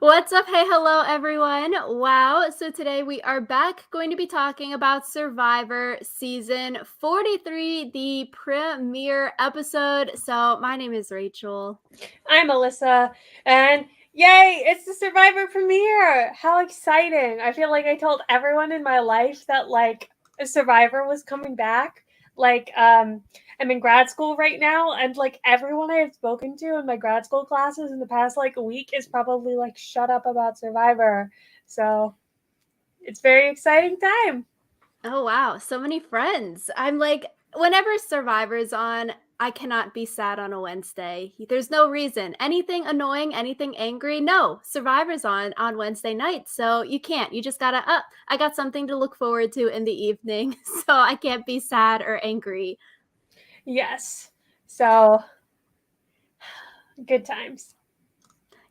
What's up? Hey, hello, everyone. Wow. So today we are back going to be talking about Survivor season 43, the premiere episode. So my name is Rachel. I'm Alyssa, and yay, it's the Survivor premiere! How exciting! I feel like I told everyone in my life that Survivor was coming back. I'm in grad school right now, and everyone I have spoken to in my grad school classes in the past a week is probably like, shut up about Survivor. So it's very exciting time. Oh, wow. So many friends. I'm like, whenever Survivor's on, I cannot be sad on a Wednesday. There's no reason. Anything annoying, anything angry, no. Survivor's on Wednesday night, so you can't. You just gotta, I got something to look forward to in the evening, so I can't be sad or angry. Yes. So good times.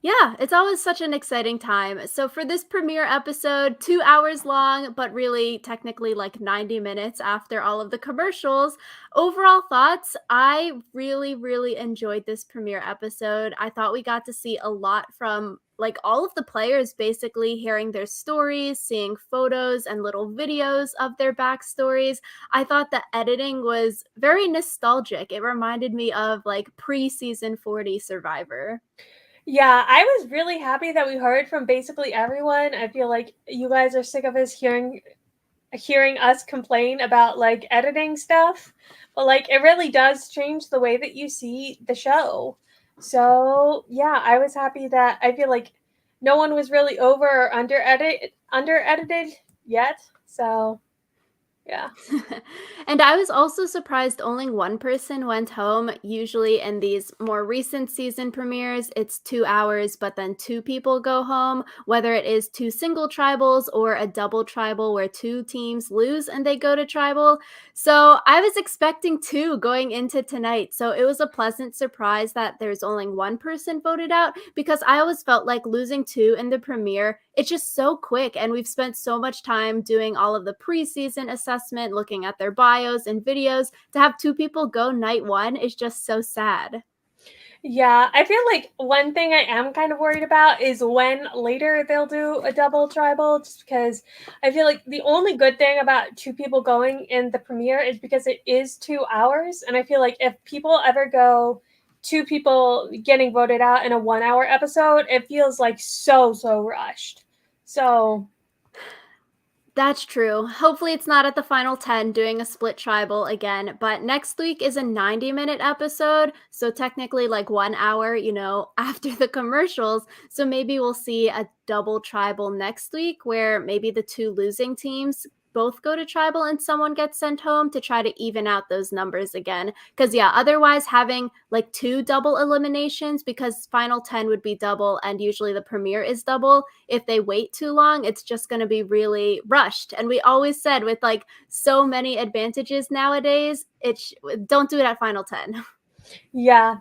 Yeah, it's always such an exciting time. So for this premiere episode, 2 hours long, but really technically like 90 minutes after all of the commercials, overall thoughts, I really enjoyed this premiere episode. I thought we got to see a lot from like all of the players basically hearing their stories, seeing photos and little videos of their backstories. I thought the editing was very nostalgic. It reminded me of like pre-season 40 Survivor. Yeah, I was really happy that we heard from basically everyone. I feel like you guys are sick of us hearing us complain about editing stuff, but it really does change the way that you see the show. So, yeah, I was happy that I feel like no one was really over or under edited yet. So, yeah. And I was also surprised only one person went home. Usually, in these more recent season premieres, it's 2 hours, but then two people go home, whether it is two single tribals or a double tribal where two teams lose and they go to tribal. So I was expecting two going into tonight. So it was a pleasant surprise that there's only one person voted out because I always felt like losing two in the premiere, it's just so quick. And we've spent so much time doing all of the preseason assessment, looking at their bios and videos. To have two people go night one is just so sad. Yeah, I feel like one thing I am kind of worried about is when later they'll do a double tribal, just because I feel like the only good thing about two people going in the premiere is because it is 2 hours. And I feel like if people ever go two people getting voted out in a 1 hour episode, it feels like so rushed. So, That's true. Hopefully, it's not at the final 10 doing a split tribal again. But next week is a 90-minute episode. So, technically, like 1 hour, after the commercials. So, maybe we'll see a double tribal next week where maybe the two losing teams both go to tribal and someone gets sent home to try to even out those numbers again. Because, yeah, otherwise, having like two double eliminations because final 10 would be double and usually the premiere is double, if they wait too long, it's just going to be really rushed. And we always said with like so many advantages nowadays, don't do it at final 10. yeah.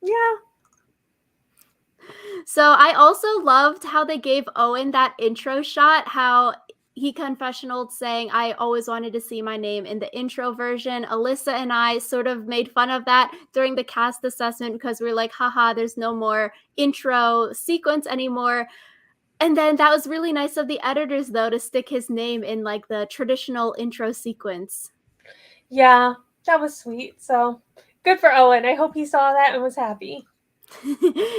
Yeah. So I also loved how they gave Owen that intro shot, how he confessional saying, I always wanted to see my name in the intro version. Alyssa and I sort of made fun of that during the cast assessment because we are like, haha, there's no more intro sequence anymore. And then that was really nice of the editors, though, to stick his name in like the traditional intro sequence. Yeah. That was sweet. So, good for Owen. I hope he saw that and was happy.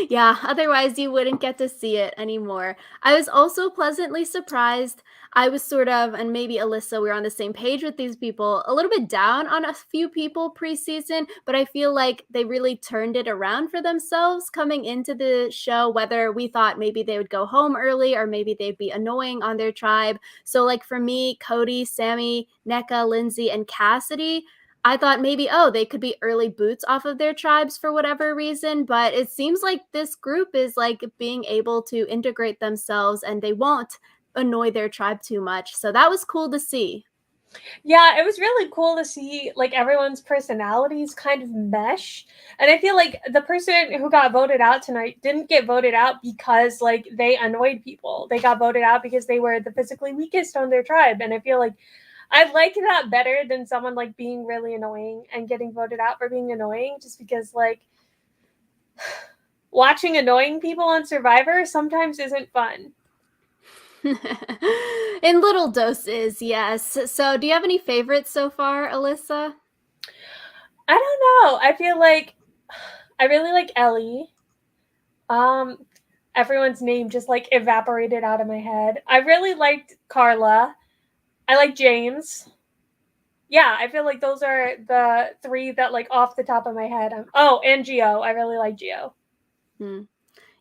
Yeah, otherwise you wouldn't get to see it anymore. I was also pleasantly surprised. I was sort of, and maybe Alyssa, we were on the same page with these people, a little bit down on a few people preseason, but I feel like they really turned it around for themselves coming into the show, whether we thought maybe they would go home early or maybe they'd be annoying on their tribe. So, like for me, Cody, Sammy, Nneka, Lindsay, and Cassidy, I thought maybe, oh, they could be early boots off of their tribes for whatever reason, but it seems like this group is like being able to integrate themselves and they won't annoy their tribe too much. So that was cool to see. Yeah, it was really cool to see everyone's personalities kind of mesh. And I feel like the person who got voted out tonight didn't get voted out because they annoyed people. They got voted out because they were the physically weakest on their tribe. And I feel like I like that better than someone being really annoying and getting voted out for being annoying, just because watching annoying people on Survivor sometimes isn't fun. In little doses, yes. So, do you have any favorites so far, Alyssa? I don't know. I feel like I really like Ellie. Um, Everyone's name just like evaporated out of my head. I really liked Carla. I like James. Yeah, I feel like those are the three that like off the top of my head. Oh, and Geo. I really like Geo. Hmm.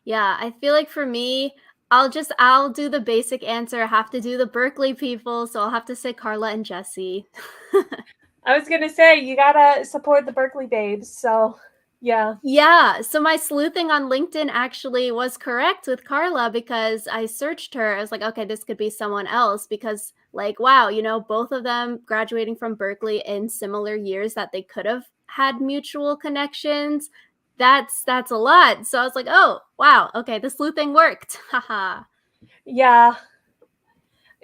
Yeah, I feel like for me, I'll do the basic answer. I have to do the Berkeley people, so I'll have to say Carla and Jesse. I was gonna say you gotta support the Berkeley babes. So, yeah. Yeah, so my sleuthing on LinkedIn actually was correct with Carla because I searched her. I was like, okay, this could be someone else because, like, wow, both of them graduating from Berkeley in similar years that they could have had mutual connections. That's a lot. So I was like, oh, wow, okay, the sleuthing worked. Haha. Yeah.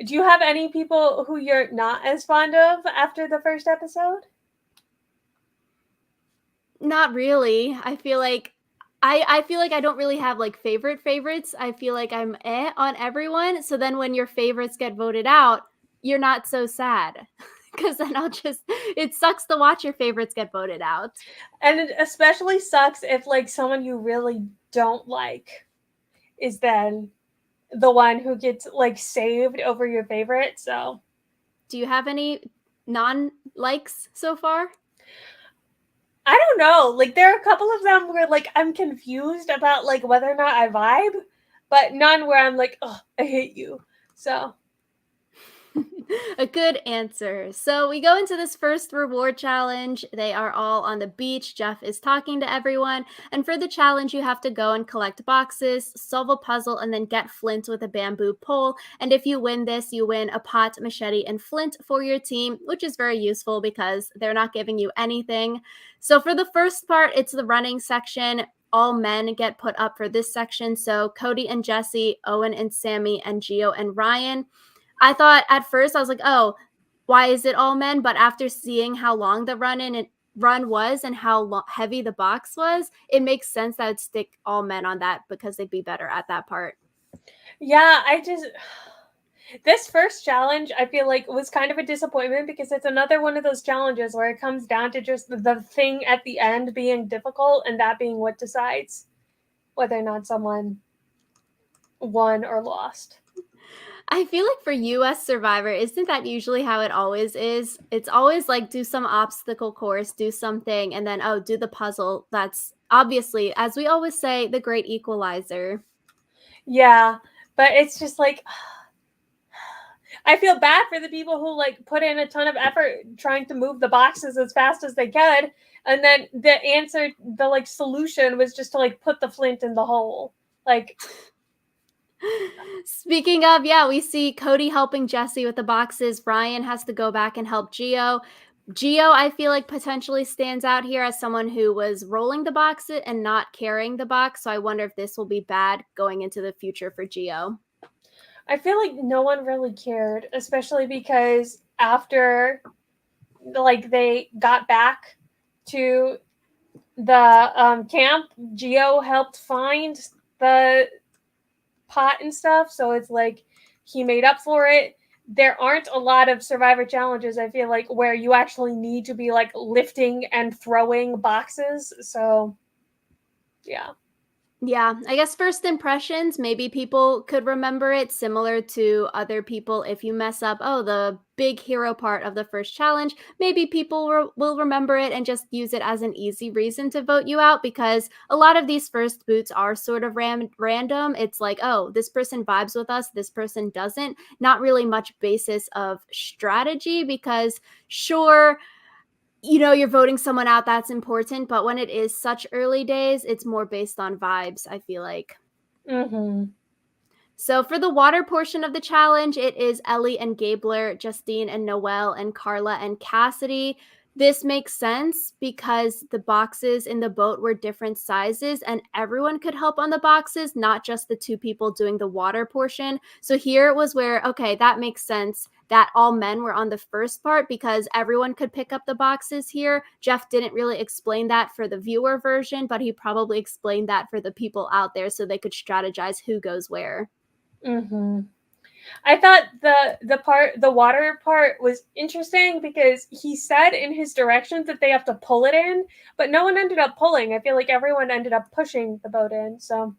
Do you have any people who you're not as fond of after the first episode? Not really. I feel like I don't really have like favorites. I feel like I'm on everyone. So then when your favorites get voted out, you're not so sad. Cuz then it sucks to watch your favorites get voted out. And it especially sucks if like someone you really don't like is then the one who gets like saved over your favorite. So Do you have any non-likes so far? I don't know. Like there are a couple of them where like I'm confused about like whether or not I vibe, but none where I'm like, oh, I hate you. So A good answer. So we go into this first reward challenge. They are all on the beach. Jeff is talking to everyone. And for the challenge, you have to go and collect boxes, solve a puzzle, and then get flint with a bamboo pole. And if you win this, you win a pot, machete, and flint for your team, which is very useful because they're not giving you anything. So for the first part, it's the running section. All men get put up for this section. So Cody and Jesse, Owen and Sammy, and Gio and Ryan. I thought at first I was like, "Oh, why is it all men?" But after seeing how long the run was and how heavy the box was, it makes sense that I'd stick all men on that because they'd be better at that part. yeah, I just this first challenge I feel like was kind of a disappointment because it's another one of those challenges where it comes down to just the thing at the end being difficult and that being what decides whether or not someone won or lost. I feel like for US Survivor, isn't that usually how it always is? It's always like do some obstacle course, do something, and then oh, do the puzzle. That's obviously, as we always say, the great equalizer. Yeah, but it's just like I feel bad for the people who like put in a ton of effort trying to move the boxes as fast as they could, and then the answer, the like solution was just to like put the flint in the hole. Like, Speaking of, yeah, we see Cody helping Jesse with the boxes. Ryan has to go back and help Gio. Gio, I feel like potentially stands out here as someone who was rolling the box and not carrying the box. So I wonder if this will be bad going into the future for Gio. I feel like no one really cared, especially because after like they got back to the camp, Geo helped find the pot and stuff, so it's like he made up for it. There aren't a lot of survivor challenges, I feel like, where you actually need to be like lifting and throwing boxes. So yeah. Yeah, I guess first impressions, maybe people could remember it similar to other people. If you mess up, oh, the big hero part of the first challenge, maybe people will remember it and just use it as an easy reason to vote you out because a lot of these first boots are sort of random. It's like, oh, this person vibes with us, this person doesn't. Not really much basis of strategy because, sure, you're voting someone out, that's important, but when it is such early days, it's more based on vibes, I feel like. Mm-hmm. So for the water portion of the challenge, it is Ellie and Gabler, Justine and Noelle, and Carla and Cassidy. This makes sense because the boxes in the boat were different sizes and everyone could help on the boxes, not just the two people doing the water portion. So here was where, okay, that makes sense that all men were on the first part because everyone could pick up the boxes here. Jeff didn't really explain that for the viewer version, but he probably explained that for the people out there so they could strategize who goes where. Mm-hmm. I thought the water part was interesting because he said in his directions that they have to pull it in, but no one ended up pulling. I feel like everyone ended up pushing the boat in. So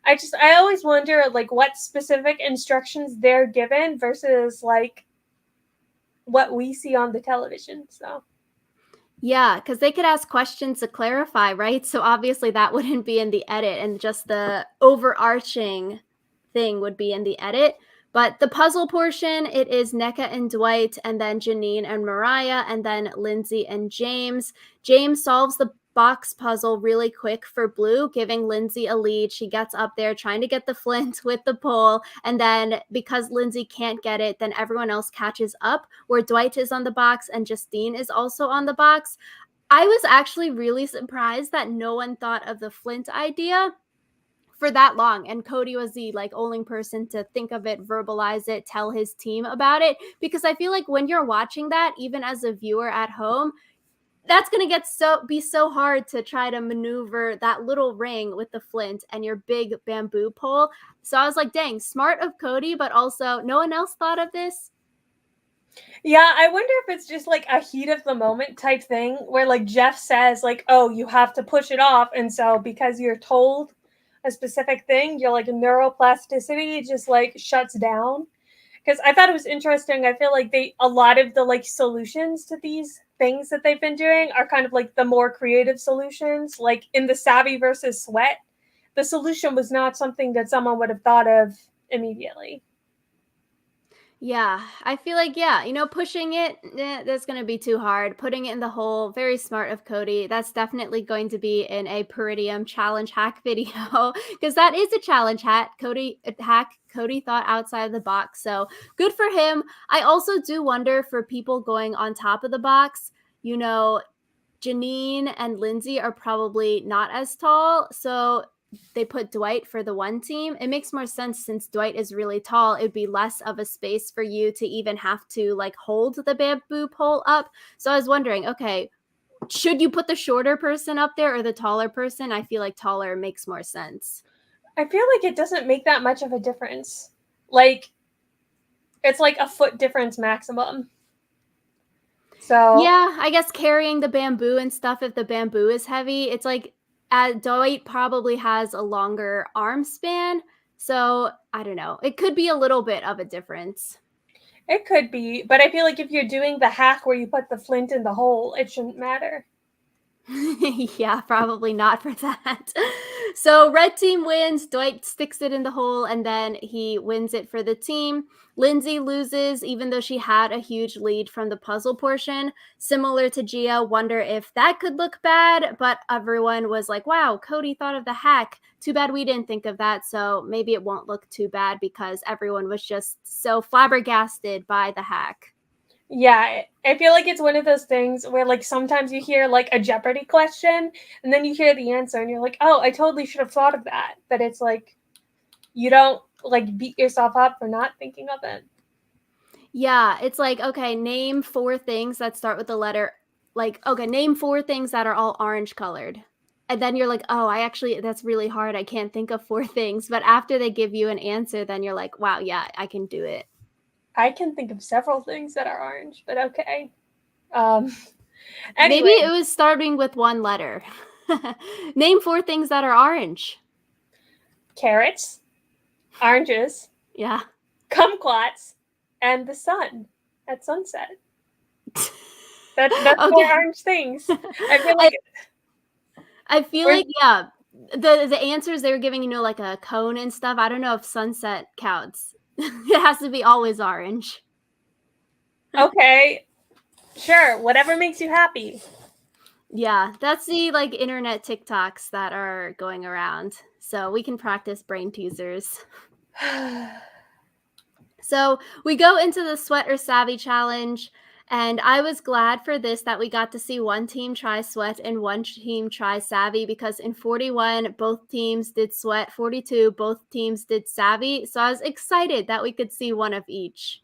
I always wonder like what specific instructions they're given versus like what we see on the television. So Yeah, because they could ask questions to clarify, right? So obviously that wouldn't be in the edit, and just the overarching thing would be in the edit. But the puzzle portion, it is NECA and Dwight, and then Janine and Mariah, and then Lindsay and James. James solves the box puzzle really quick for Blue, giving Lindsay a lead. She gets up there trying to get the flint with the pole, and then because Lindsay can't get it, then everyone else catches up, where Dwight is on the box and Justine is also on the box. I was actually really surprised that no one thought of the flint idea for that long, and Cody was the like only person to think of it, verbalize it, tell his team about it, because I feel like when you're watching that, even as a viewer at home, that's going to be so hard to try to maneuver that little ring with the flint and your big bamboo pole. So I was like, dang, smart of Cody, but also no one else thought of this. yeah, I wonder if it's just like a heat of the moment type thing where like Jeff says like, "Oh, you have to push it off," and so because you're told a specific thing, your like neuroplasticity just like shuts down. Because I thought it was interesting. I feel like a lot of the like solutions to these things that they've been doing are kind of like the more creative solutions. Like in the Savvy versus Sweat, the solution was not something that someone would have thought of immediately. Yeah, I feel like, yeah, pushing it, that's going to be too hard. Putting it in the hole, very smart of Cody. That's definitely going to be in a Peridium challenge hack video because that is a challenge hack. Cody thought outside the box. So good for him. I also do wonder for people going on top of the box, Janine and Lindsay are probably not as tall. So they put Dwight for the one team. It makes more sense since Dwight is really tall. It'd be less of a space for you to even have to like hold the bamboo pole up. So I was wondering, okay, should you put the shorter person up there or the taller person? I feel like taller makes more sense. I feel like it doesn't make that much of a difference. Like it's like a foot difference maximum. So Yeah, I guess carrying the bamboo and stuff, if the bamboo is heavy, it's like Dwight probably has a longer arm span. So I don't know. It could be a little bit of a difference. it could be, but I feel like if you're doing the hack where you put the flint in the hole, it shouldn't matter. Yeah, probably not for that. So red team wins. Dwight sticks it in the hole and then he wins it for the team. Lindsay loses, even though she had a huge lead from the puzzle portion. Similar to Gia, wonder if that could look bad, but everyone was like, wow, Cody thought of the hack. Too bad we didn't think of that. So maybe it won't look too bad because everyone was just so flabbergasted by the hack. Yeah, I feel like it's one of those things where like sometimes you hear like a Jeopardy question and then you hear the answer and you're like, "Oh, I totally should have thought of that." But it's like you don't like beat yourself up for not thinking of it. Yeah, it's like, okay, name 4 things that start with the letter like, okay, name 4 things that are all orange colored. And then you're like, "Oh, that's really hard. I can't think of 4 things." But after they give you an answer, then you're like, "Wow, yeah, I can do it." I can think of several things that are orange, but okay. Um Maybe anyway, it was starting with 1 letter. Name 4 things that are orange. carrots, oranges, Yeah. kumquats, and the sun at sunset. That's four Okay. orange things. I feel I like I feel we're like, yeah, the answers they were giving, like a cone and stuff. I don't know if sunset counts. It has to be always orange. okay. Sure, whatever makes you happy. Yeah, that's the like internet TikToks that are going around. So we can practice brain teasers. So we go into the sweat or savvy challenge. And I was glad for this that we got to see one team try Sweat and one team try Savvy, because in 41, both teams did Sweat, 42, both teams did Savvy. So I was excited that we could see one of each.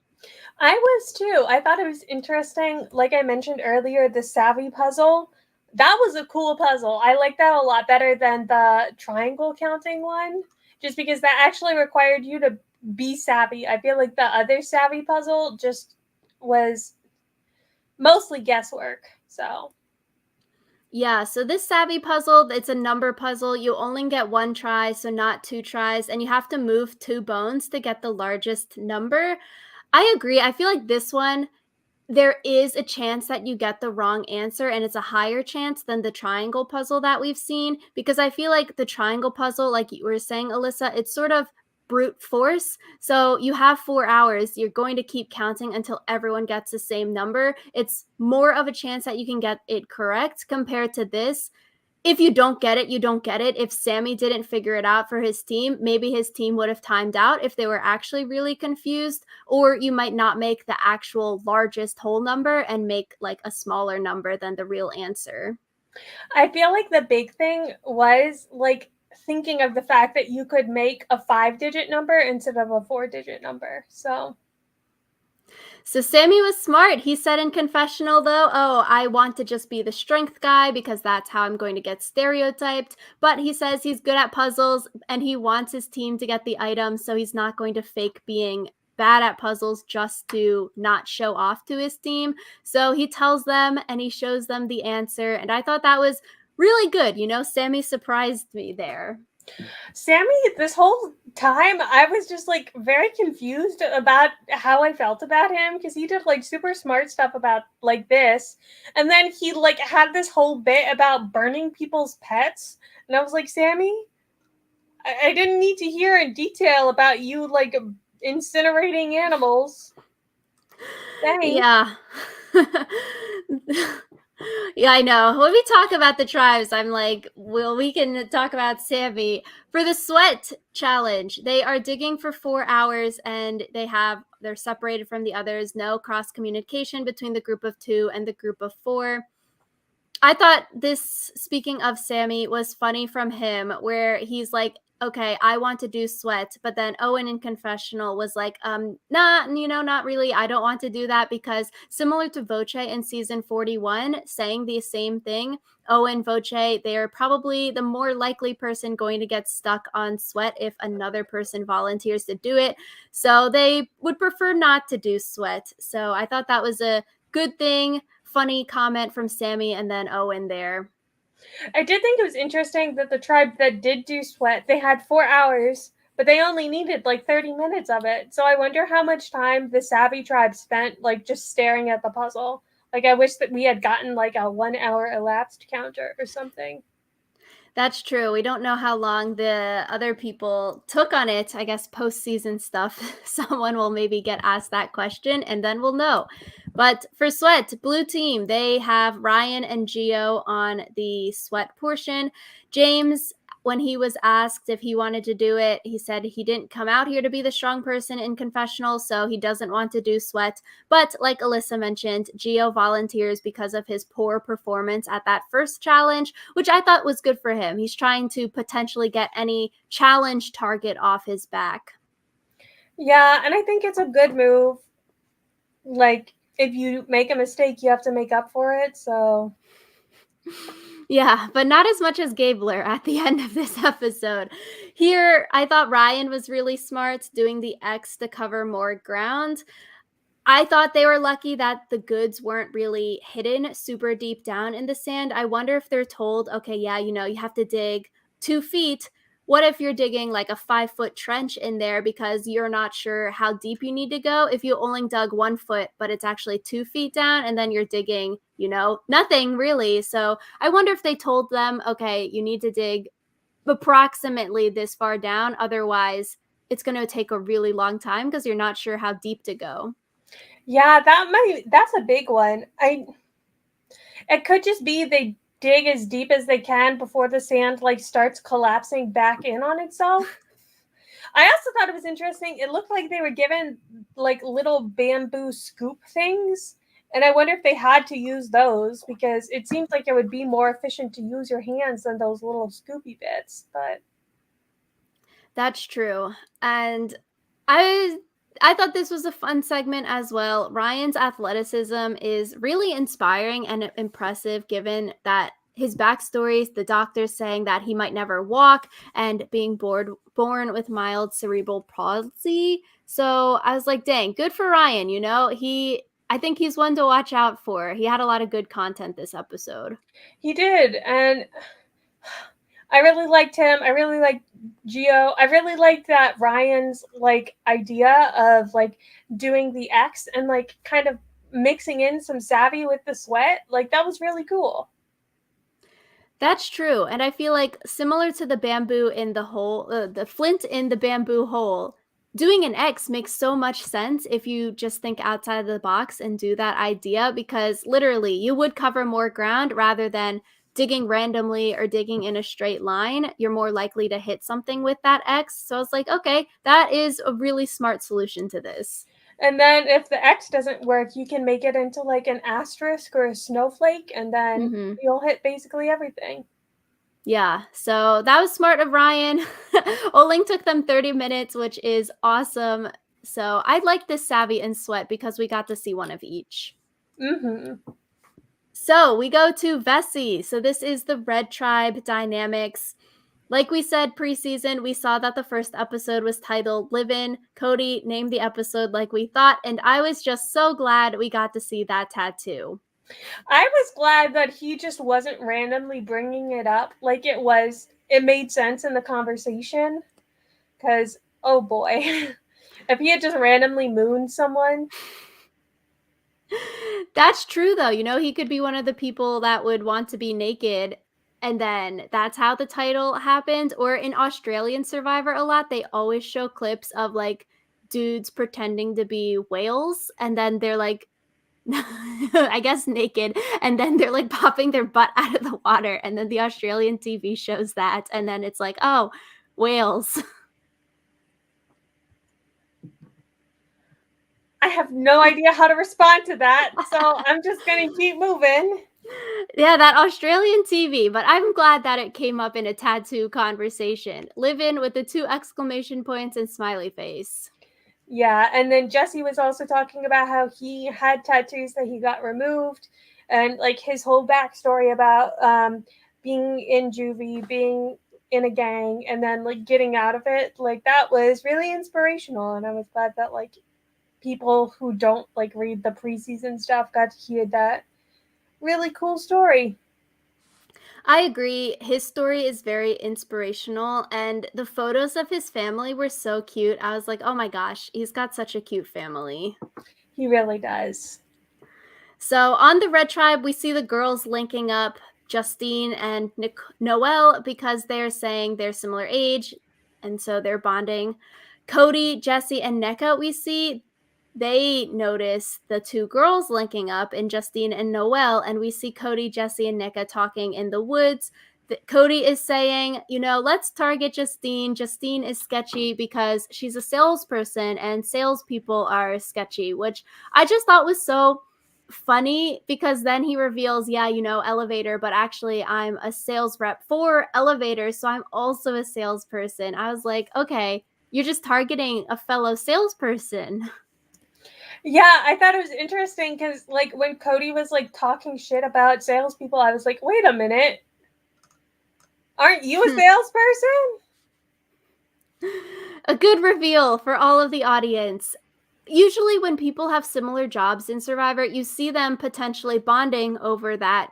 I was too. I thought it was interesting. Like I mentioned earlier, the Savvy puzzle. That was a cool puzzle. I like that a lot better than the triangle counting one, just because that actually required you to be savvy. I feel like the other Savvy puzzle just was mostly guesswork. So Yeah, so this Savvy puzzle, it's a number puzzle. You only get one try, so not two tries, and you have to move two bones to get the largest number. I agree. I feel like this one, there is a chance that you get the wrong answer, and it's a higher chance than the triangle puzzle that we've seen, because I feel like the triangle puzzle, like you were saying, Alyssa, it's sort of brute force. So you have 4 hours. You're going to keep counting until everyone gets the same number. It's more of a chance that you can get it correct compared to this. If you don't get it, you don't get it. If Sammy didn't figure it out for his team, maybe his team would have timed out if they were actually really confused, or you might not make the actual largest whole number and make like a smaller number than the real answer. I feel like the big thing was like thinking of the fact that you could make a 5-digit number instead of a 4-digit number. So So Sammy was smart. He said in confessional, though, oh, I want to just be the strength guy because that's how I'm going to get stereotyped. But he says he's good at puzzles and he wants his team to get the items, so he's not going to fake being bad at puzzles just to not show off to his team. So he tells them and he shows them the answer. And I thought that was really good. You know, Sammy surprised me there. Sammy, this whole time, I was just like very confused about how I felt about him because he did like super smart stuff about like this. And then he like had this whole bit about burning people's pets. And I was like, Sammy, I didn't need to hear in detail about you like incinerating animals. Thanks. Yeah. Yeah, I know. When we talk about the tribes, I'm like, well, we can talk about Sammy. For the sweat challenge, they are digging for 4 hours and they're separated from the others, no cross communication between the group of two and the group of four. I thought this, speaking of Sammy, was funny from him, where he's like, okay, I want to do sweat. But then Owen in confessional was like, nah, not really. I don't want to do that, because similar to Voce in season 41, saying the same thing, Owen, Voce, they're probably the more likely person going to get stuck on sweat if another person volunteers to do it. So they would prefer not to do sweat. So I thought that was a good thing. Funny comment from Sammy and then Owen there. I did think it was interesting that the tribe that did do sweat, they had 4 hours, but they only needed like 30 minutes of it. So I wonder how much time the Savvy tribe spent like just staring at the puzzle. Like I wish that we had gotten like a 1 hour elapsed counter or something. That's true. We don't know how long the other people took on it. I guess postseason stuff. Someone will maybe get asked that question and then we'll know. But for Sweat, blue team, they have Ryan and Gio on the Sweat portion. James, when he was asked if he wanted to do it, he said he didn't come out here to be the strong person in confessional, so he doesn't want to do Sweat. But like Alyssa mentioned, Gio volunteers because of his poor performance at that first challenge, which I thought was good for him. He's trying to potentially get any challenge target off his back. Yeah, and I think it's a good move. Like if you make a mistake, you have to make up for it. So Yeah, but not as much as Gabler at the end of this episode. Here, I thought Ryan was really smart doing the X to cover more ground. I thought they were lucky that the goods weren't really hidden super deep down in the sand. I wonder if they're told, okay, yeah, you have to dig 2 feet. What if you're digging like a 5 foot trench in there because you're not sure how deep you need to go? If you only dug 1 foot, but it's actually 2 feet down, and then you're digging, nothing really. So I wonder if they told them, okay, you need to dig approximately this far down. Otherwise, it's going to take a really long time because you're not sure how deep to go. yeah, that's a big one. It could just be they dig as deep as they can before the sand like starts collapsing back in on itself. I also thought it was interesting. It looked like they were given like little bamboo scoop things And I wonder if they had to use those because it seems like it would be more efficient to use your hands than those little scoopy bits. But That's true. And I I thought this was a fun segment as well. Ryan's athleticism is really inspiring and impressive given that his backstories, the doctors saying that he might never walk and being born with mild cerebral palsy. So I was like, dang, good for Ryan, you know? I think he's one to watch out for. He had a lot of good content this episode. he did, and I really liked him. I really liked Geo. I really liked that Ryan's like idea of like doing the X and like kind of mixing in some savvy with the sweat. Like that was really cool. That's true, and I feel like similar to the bamboo in the hole, the flint in the bamboo hole, doing an X makes so much sense if you just think outside of the box and do that idea because literally you would cover more ground rather than digging randomly or digging in a straight line. You're more likely to hit something with that X. So I was like, okay, that is a really smart solution to this. And then if the X doesn't work, you can make it into like an asterisk or a snowflake, and then Mhm. you'll hit basically everything. Yeah, so that was smart of Ryan. Oling took them 30 minutes, which is awesome. So I like this Savvy and Sweat because we got to see one of each. Mm-hmm. So we go to Vessi. So this is the Red Tribe dynamics. Like we said preseason, we saw that the first episode was titled Live In. Cody named the episode like we thought, and I was just so glad we got to see that tattoo. I was glad that he just wasn't randomly bringing it up. Like it made sense in the conversation. Because, oh boy, if he had just randomly mooned someone. That's true though. You know, he could be one of the people that would want to be naked and then that's how the title happened. Or in Australian Survivor a lot, they always show clips of like dudes pretending to be whales and then they're like I guess naked and then they're like popping their butt out of the water and then the Australian TV shows that and then it's like, "Oh, whales." I have no idea how to respond to that, so I'm just gonna keep moving. Yeah, that Australian TV, but I'm glad that it came up in a tattoo conversation. Live in with the 2 exclamation points and smiley face. Yeah, and then Jesse was also talking about how he had tattoos that he got removed, and like his whole backstory about being in juvie, being in a gang, and then like getting out of it. Like that was really inspirational, and I was glad that like people who don't like read the preseason stuff got to hear that really cool story. I agree. His story is very inspirational, and the photos of his family were so cute. I was like, oh my gosh, he's got such a cute family. He really does. So on the Red Tribe, we see the girls linking up Justine and Noelle because they're saying they're similar age, and so they're bonding. Cody, Jesse, and NECA, we see they notice the 2 girls linking up in Justine and Noelle, and we see Cody, Jesse, and NECA talking in the woods. Cody is saying, you know, let's target Justine. Justine is sketchy because she's a salesperson and salespeople are sketchy, which I just thought was so funny because then he reveals, yeah, you know, elevator, but actually I'm a sales rep for elevators, so I'm also a salesperson. I was like, okay, you're just targeting a fellow salesperson. Yeah, I thought it was interesting because like when Cody was like talking shit about salespeople, I was like, wait a minute, aren't you a salesperson? A good reveal for all of the audience. Usually, when people have similar jobs in Survivor, you see them potentially bonding over that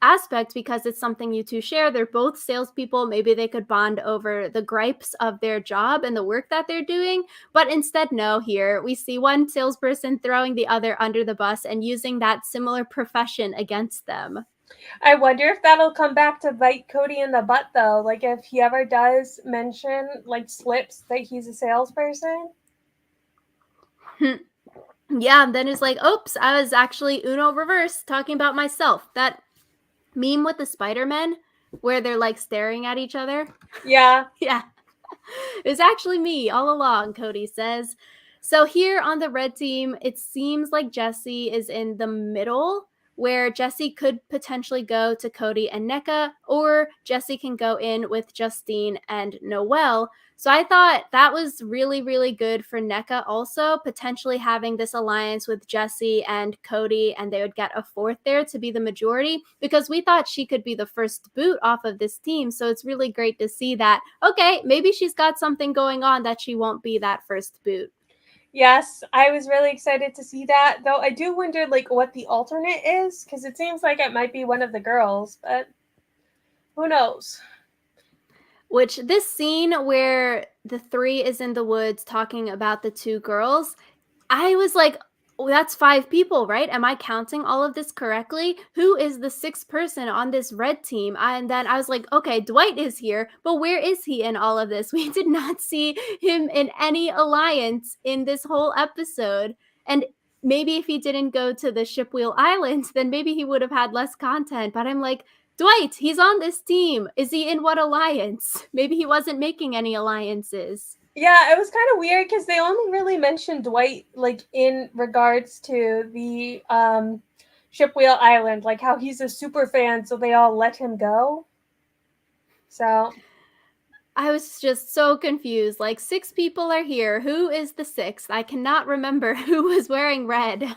aspect because it's something you two share. They're both salespeople. Maybe they could bond over the gripes of their job and the work that they're doing. But instead, no, here we see one salesperson throwing the other under the bus and using that similar profession against them. I wonder if that'll come back to bite Cody in the butt though. Like if he ever does mention like slips that he's a salesperson. Yeah, and then it's like, oops, I was actually Uno reverse talking about myself. That meme with the Spider-Men where they're like staring at each other. Yeah. Yeah. It was actually me all along, Cody says. So here on the red team, it seems like Jesse is in the middle, where Jesse could potentially go to Cody and NECA, or Jesse can go in with Justine and Noelle. So I thought that was really, really good for NECA also, potentially having this alliance with Jesse and Cody, and they would get a fourth there to be the majority, because we thought she could be the first boot off of this team. So it's really great to see that, okay, maybe she's got something going on that she won't be that first boot. Yes, I was really excited to see that. Though I do wonder like what the alternate is because it seems like it might be one of the girls, but who knows? Which this scene where the three is in the woods talking about the two girls, I was like, oh, that's five people, right? Am I counting all of this correctly? Who is the sixth person on this red team? And then I was like, okay, Dwight is here, but where is he in all of this? We did not see him in any alliance in this whole episode. And maybe if he didn't go to the Shipwheel Islands, then maybe he would have had less content. But I'm like, Dwight, he's on this team. Is he in what alliance? Maybe he wasn't making any alliances. Yeah, it was kind of weird because they only really mentioned Dwight like in regards to the Shipwheel Island, like how he's a super fan, so they all let him go. So I was just so confused. Like, six people are here. Who is the sixth? I cannot remember who was wearing red.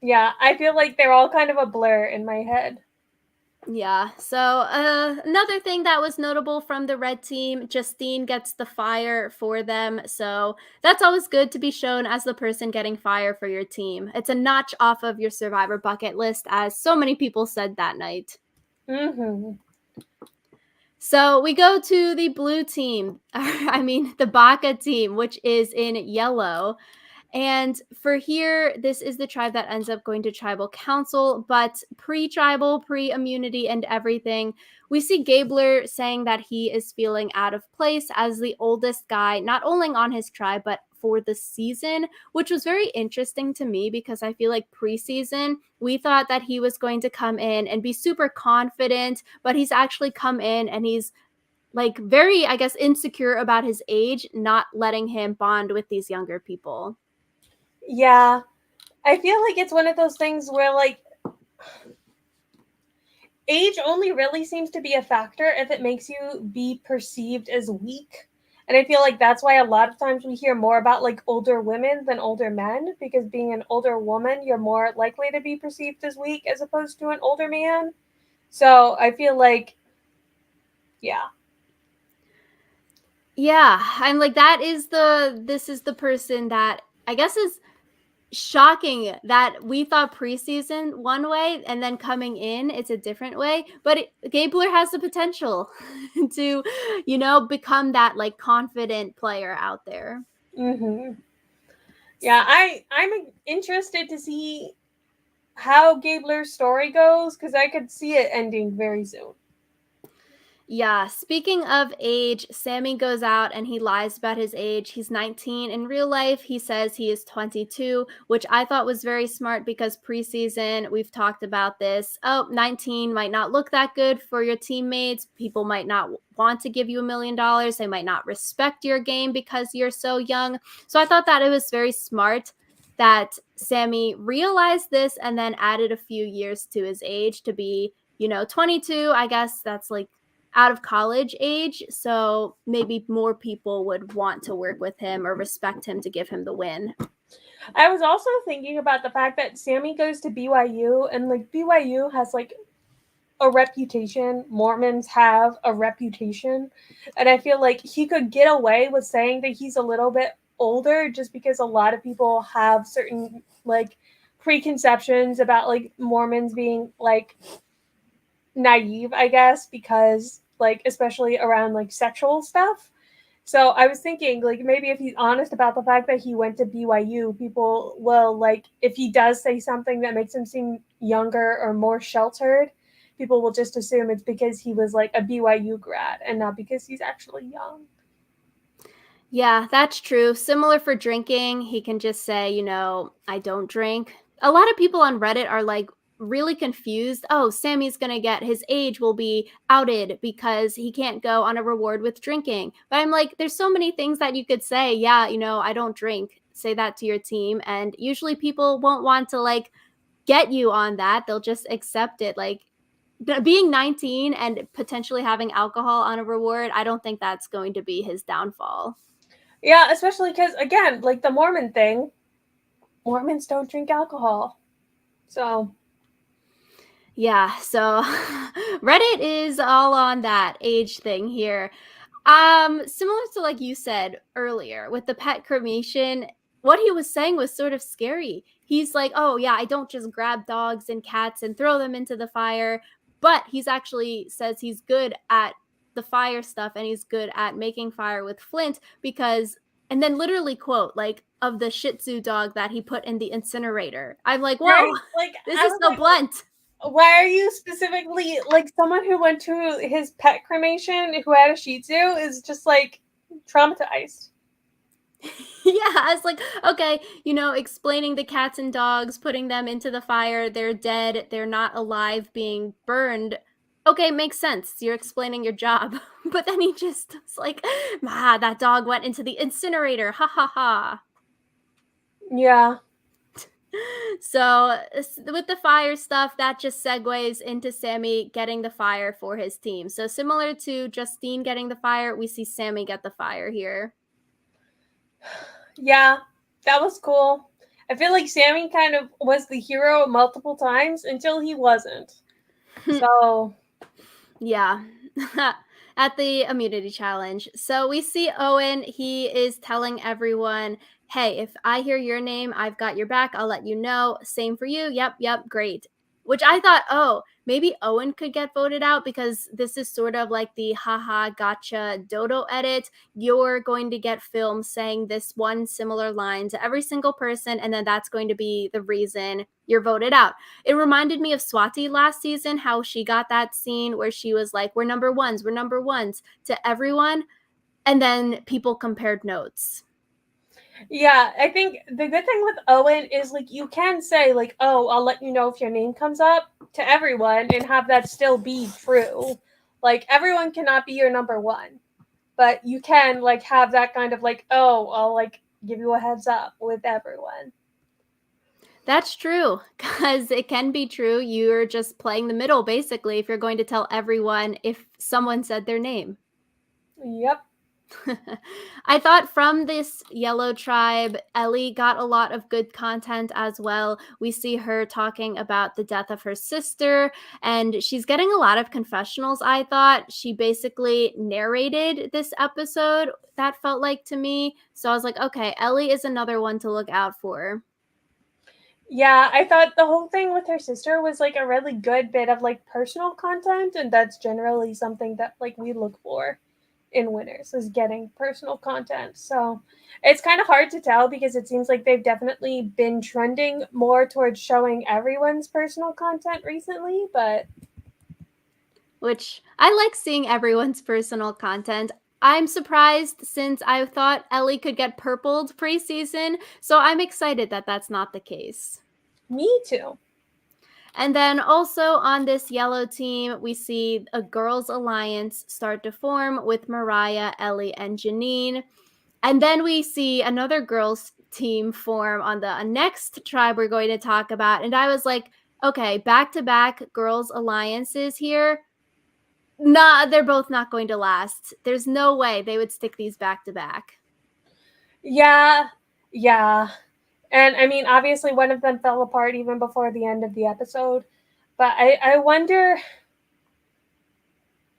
yeah, I feel like they're all kind of a blur in my head. Yeah, so another thing that was notable from the red team, Justine gets the fire for them. So that's always good to be shown as the person getting fire for your team. It's a notch off of your survivor bucket list, as so many people said that night. Mm-hmm. So we go to the blue team, I mean, the Baka team, which is in yellow. And for here, this is the tribe that ends up going to tribal council, but pre tribal, pre immunity, and everything. We see Gabler saying that he is feeling out of place as the oldest guy, not only on his tribe, but for the season, which was very interesting to me because I feel like preseason, we thought that he was going to come in and be super confident, but he's actually come in and he's like very, I guess, insecure about his age, not letting him bond with these younger people. Yeah, I feel like it's one of those things where like age only really seems to be a factor if it makes you be perceived as weak. And I feel like that's why a lot of times we hear more about like older women than older men, because being an older woman, you're more likely to be perceived as weak as opposed to an older man. So I feel like, yeah. Yeah, I'm like, this is the person that I guess is shocking that we thought preseason one way and then coming in it's a different way. But Gabler has the potential to, become that like confident player out there. Mm-hmm. Yeah, I'm interested to see how Gabler's story goes because I could see it ending very soon. Yeah, speaking of age, Sammy goes out and he lies about his age. He's 19. In real life, he says he is 22, which I thought was very smart because preseason, we've talked about this. Oh, 19 might not look that good for your teammates. People might not want to give you $1 million. They might not respect your game because you're so young. So I thought that it was very smart that Sammy realized this and then added a few years to his age to be, 22. I guess that's like out of college age, so maybe more people would want to work with him or respect him to give him the win. I was also thinking about the fact that Sammy goes to BYU and like BYU has like a reputation. Mormons have a reputation. And I feel like he could get away with saying that he's a little bit older just because a lot of people have certain like preconceptions about like Mormons being like naive, I guess, because like especially around like sexual stuff. So I was thinking, like, maybe if he's honest about the fact that he went to BYU, people will, like, if he does say something that makes him seem younger or more sheltered, people will just assume it's because he was, like, a BYU grad and not because he's actually young. Yeah, that's true. Similar for drinking, he can just say, I don't drink. A lot of people on Reddit are like, really confused. Oh, Sammy's gonna get his age will be outed because he can't go on a reward with drinking. But I'm like, there's so many things that you could say. Yeah, I don't drink. Say that to your team. And usually people won't want to like get you on that. They'll just accept it. Like being 19 and potentially having alcohol on a reward, I don't think that's going to be his downfall. Yeah, especially because, again, like the Mormon thing, Mormons don't drink alcohol. So, Yeah, so Reddit is all on that age thing here. Similar to like you said earlier with the pet cremation, what he was saying was sort of scary. He's like, "Oh yeah, I don't just grab dogs and cats and throw them into the fire," but he's actually says he's good at the fire stuff and he's good at making fire with flint because and then literally quote like of the Shih Tzu dog that he put in the incinerator. I'm like, "Whoa, right? Like, this I is was so like, blunt." why are you specifically like someone who went to his pet cremation who had a Shih Tzu is just like traumatized? Yeah, I was like, okay, explaining the cats and dogs, putting them into the fire, they're dead, they're not alive being burned. Okay, makes sense. You're explaining your job. But then he just was like, that dog went into the incinerator. Ha ha ha. Yeah. So, with the fire stuff, that just segues into Sammy getting the fire for his team. So, similar to Justine getting the fire, we see Sammy get the fire here. Yeah, that was cool. I feel like Sammy kind of was the hero multiple times until he wasn't. So, Yeah. At the immunity challenge. So we see Owen. He is telling everyone, hey, if I hear your name, I've got your back. I'll let you know. Same for you. Yep, yep, great. Which I thought, oh, maybe Owen could get voted out because this is sort of like the haha gotcha dodo edit. You're going to get filmed saying this one similar line to every single person, and then that's going to be the reason you're voted out. It reminded me of Swati last season, how she got that scene where she was like, we're number ones to everyone. And then people compared notes. yeah, I think the good thing with Owen is like you can say like, "Oh, I'll let you know if your name comes up" to everyone and have that still be true. Like everyone cannot be your number 1, but you can like have that kind of like, "Oh, I'll like give you a heads up" with everyone. That's true because it can be true. You're just playing the middle, basically, if you're going to tell everyone if someone said their name. Yep. I thought from this yellow tribe, Ellie got a lot of good content as well. We see her talking about the death of her sister, and she's getting a lot of confessionals. I thought she basically narrated this episode, that felt like to me. So I was like, okay, Ellie is another one to look out for. Yeah, I thought the whole thing with her sister was like a really good bit of like personal content, and that's generally something that like we look for in winners is getting personal content. So it's kind of hard to tell because it seems like they've definitely been trending more towards showing everyone's personal content recently, but Which I like seeing everyone's personal content. I'm surprised since I thought Ellie could get purpled preseason, so I'm excited that that's not the case. me too. And then also on this yellow team, we see a girls' alliance start to form with Mariah, Ellie, and Janine. And then we see another girls' team form on the next tribe we're going to talk about. And I was like, okay, back to back girls' alliances here. Nah, they're both not going to last. There's no way they would stick these back to back. Yeah, yeah. And I mean, obviously, one of them fell apart even before the end of the episode. But I wonder,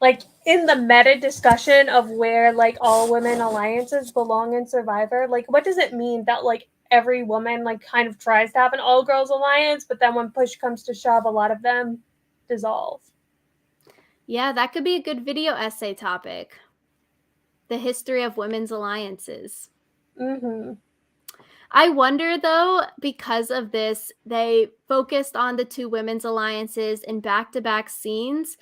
like, in the meta discussion of where, like, all women alliances belong in Survivor, like, what does it mean that, like, every woman, like, kind of tries to have an all girls alliance, but then when push comes to shove, a lot of them dissolve? Yeah, that could be a good video essay topic. The history of women's alliances. Mm-hmm. I wonder though, because of this, they focused on the two women's alliances in back to back scenes.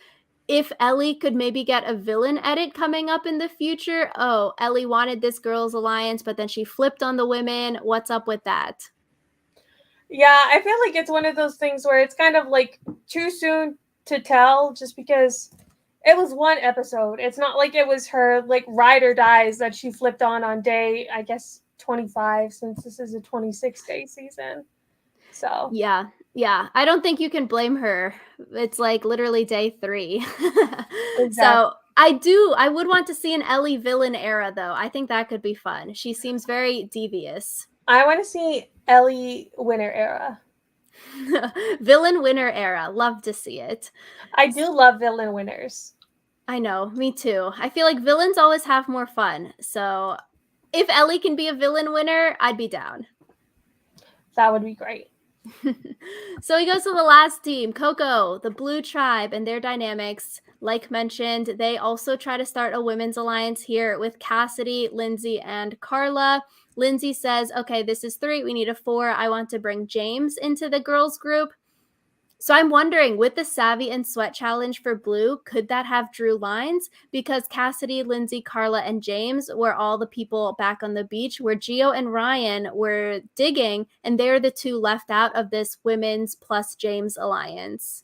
If Ellie could maybe get a villain edit coming up in the future. Oh, Ellie wanted this girls' alliance, but then she flipped on the women. What's up with that? Yeah, I feel like it's one of those things where it's kind of like too soon to tell just because it was one episode. It's not like it was her like ride or dies that she flipped on day, I guess, 25, since this is a 26-day season. So, Yeah, yeah. I don't think you can blame her. It's like literally day 3. exactly. So, I would want to see an Ellie villain era though. I think that could be fun. She seems very devious. I want to see Ellie Winter era. Villain winner era. Love to see it. I do love villain winners. I know, me too. I feel like villains always have more fun. So, if Ellie can be a villain winner, I'd be down. That would be great. So he goes to the last team, Coco, the Blue Tribe, and their dynamics. Like mentioned, they also try to start a women's alliance here with Cassidy, Lindsay, and Carla. Lindsay says, okay, this is 3. We need a 4. I want to bring James into the girls' group. So I'm wondering, with the Savvy and Sweat challenge for Blue, could that have Drew lines? Because Cassidy, Lindsay, Carla, and James were all the people back on the beach, where Gio and Ryan were digging, and they're the 2 left out of this women's plus James alliance.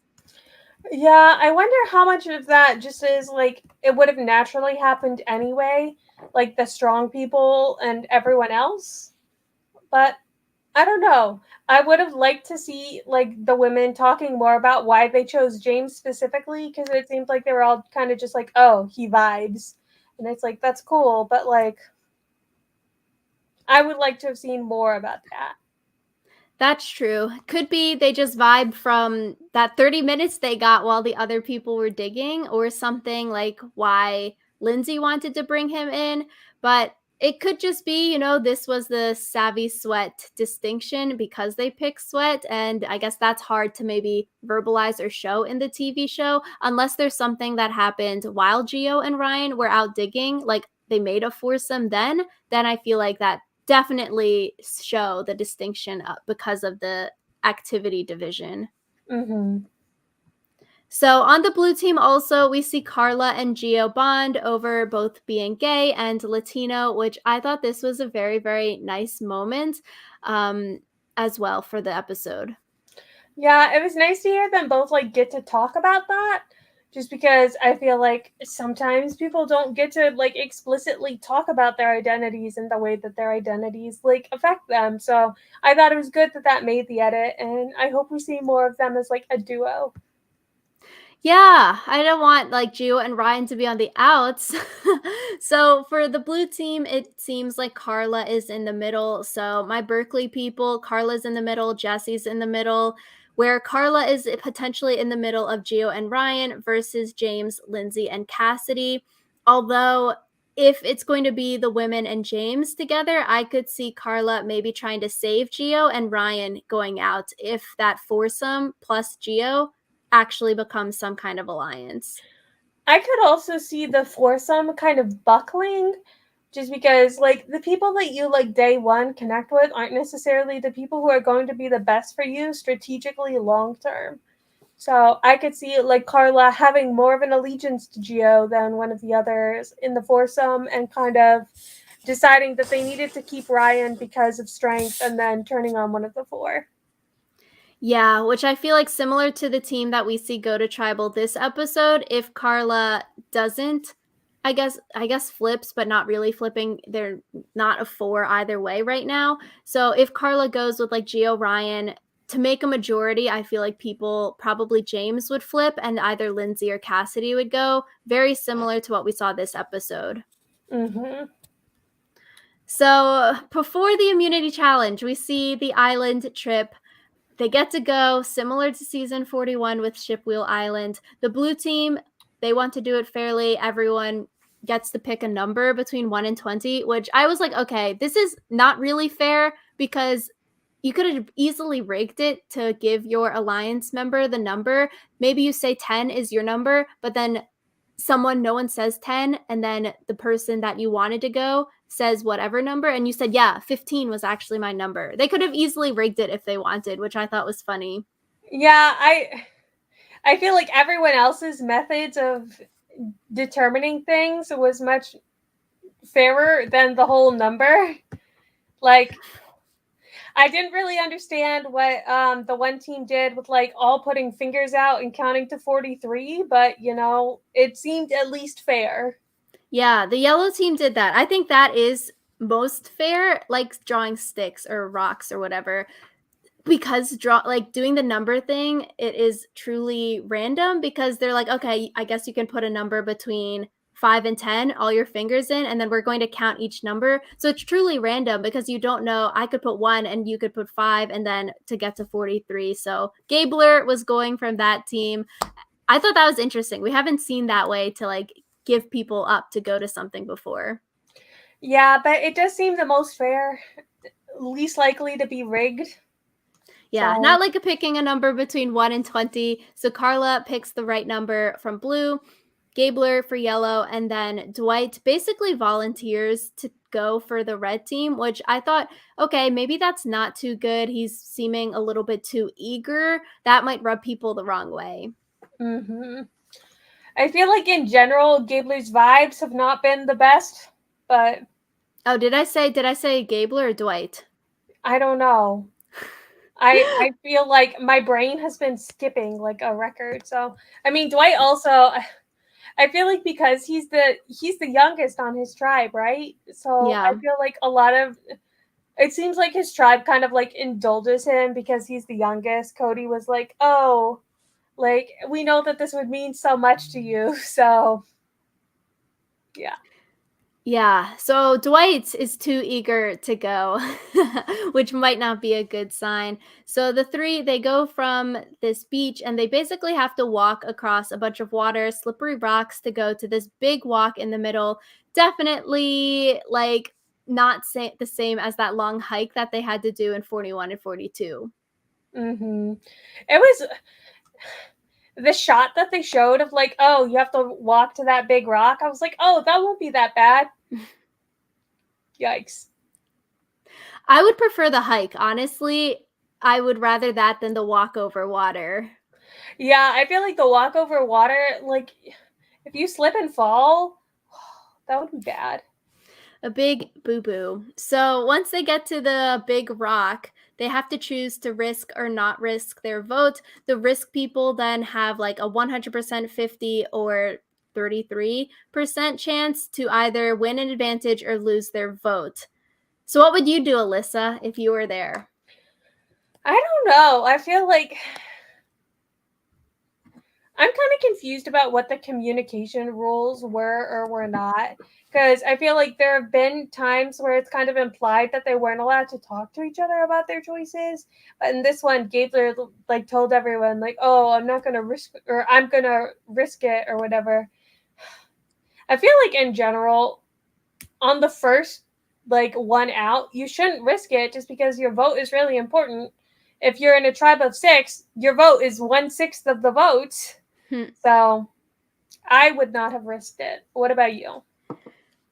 Yeah, I wonder how much of that just is like it would have naturally happened anyway, like the strong people and everyone else. But I don't know. I would have liked to see like the women talking more about why they chose James specifically, because it seemed like they were all kind of just like, "Oh, he vibes." And it's like that's cool, but like I would like to have seen more about that. That's true. Could be they just vibe from that 30 minutes they got while the other people were digging, or something like why Lindsay wanted to bring him in. But it could just be, this was the Savvy Sweat distinction because they pick Sweat. And I guess that's hard to maybe verbalize or show in the TV show unless there's something that happened while Gio and Ryan were out digging, like they made a foursome then I feel like that definitely show the distinction because of the activity division. Mhm. So on the blue team, also, we see Carla and Gio bond over both being gay and Latino, which I thought this was a very, very nice moment um, as well for the episode. Yeah, it was nice to hear them both like get to talk about that. Just because I feel like sometimes people don't get to like explicitly talk about their identities and the way that their identities like affect them. So I thought it was good that that made the edit, and I hope we see more of them as like a duo. Yeah, I don't want like Gio and Ryan to be on the outs. So for the blue team, it seems like Carla is in the middle. So my Berkeley people, Carla's in the middle, Jesse's in the middle, where Carla is potentially in the middle of Gio and Ryan versus James, Lindsay, and Cassidy. Although if it's going to be the women and James together, I could see Carla maybe trying to save Gio and Ryan going out if that foursome plus Gio actually becomes some kind of alliance. I could also see the foursome kind of buckling, just because like the people that you like day one connect with aren't necessarily the people who are going to be the best for you strategically long term. So I could see like Carla having more of an allegiance to Gio than one of the others in the foursome, and kind of deciding that they needed to keep Ryan because of strength, and then turning on one of the 4. Yeah, which I feel like similar to the team that we see go to tribal this episode, if Carla doesn't I guess flips, but not really flipping. They're not a 4 either way right now. So if Carla goes with like Gio Ryan to make a majority, I feel like people probably James would flip and either Lindsay or Cassidy would go, very similar to what we saw this episode. Mm-hmm. So before the immunity challenge, we see the island trip. They get to go similar to season 41 with Shipwheel Island. The blue team, they want to do it fairly. Everyone gets to pick a number between 1 and 20, which I was like, okay, this is not really fair because you could have easily rigged it to give your alliance member the number. Maybe you say 10 is your number, but then no one says 10, and then the person that you wanted to go says whatever number, and you said, yeah, 15 was actually my number. They could have easily rigged it if they wanted, which I thought was funny. Yeah, I feel like everyone else's methods of determining things was much fairer than the whole number. Like I didn't really understand what the one team did with like all putting fingers out and counting to 43, but it seemed at least fair. Yeah, the yellow team did that. I think that is most fair, like drawing sticks or rocks or whatever. Because doing the number thing, it is truly random because they're like, "Okay, I guess you can put a number between 5 and 10, all your fingers in, and then we're going to count each number." So it's truly random because you don't know. I could put 1 and you could put 5 and then to get to 43. So Gabler was going from that team. I thought that was interesting. We haven't seen that way to like give people up to go to something before. Yeah, but it does seem the most fair, least likely to be rigged. Yeah, So, not like a picking a number between 1 and 20. So Carla picks the right number from blue, Gabler for yellow, and then Dwight basically volunteers to go for the red team, which I thought, okay, maybe that's not too good. He's seeming a little bit too eager. That might rub people the wrong way. hmm I feel like in general, Gabler's vibes have not been the best, but Oh, did I say Gabler or Dwight? I don't know. I feel like my brain has been skipping like a record. So I mean, Dwight also. I feel like because he's the youngest on his tribe, right? So I Yeah. feel like a lot of it seems like his tribe kind of like indulges him because he's the youngest. Cody was like, "Oh, like we know that this would mean so much to you." So, yeah. Yeah, so Dwight is too eager to go, which might not be a good sign. So the three, they go from this beach and they basically have to walk across a bunch of water, slippery rocks to go to this big walk in the middle. Definitely like not the same as that long hike that they had to do in 41 and 42. Mhm. It was the shot that they showed of like, "Oh, you have to walk to that big rock." I was like, "Oh, that won't be that bad." Yikes. I would prefer the hike, honestly. I would rather that than the walk over water. Yeah, I feel like the walk over water, like if you slip and fall, that would be bad. A big boo boo. So once they get to the big rock, they have to choose to risk or not risk their vote. The risk people then have like a 100%, 50, or 33% chance to either win an advantage or lose their vote. So, what would you do, Alyssa, if you were there? I don't know. I feel like I'm kind of confused about what the communication rules were or were not. Because I feel like there have been times where it's kind of implied that they weren't allowed to talk to each other about their choices. But in this one, Gabler like told everyone like, "Oh, I'm not gonna risk or I'm gonna risk it or whatever." I feel like in general, on the first like one out, you shouldn't risk it just because your vote is really important. If you're in a tribe of six, your vote is 1/6 of the vote. Hmm. So I would not have risked it. What about you?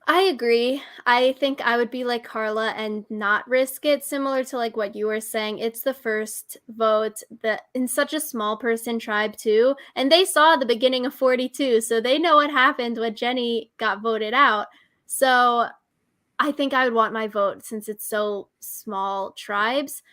I agree. I think I would be like Carla and not risk it, similar to like what you were saying. It's the first vote that in such a small person tribe too. And they saw the beginning of 42, so they know what happened when Jenny got voted out. So I think I would want my vote since it's so small tribes.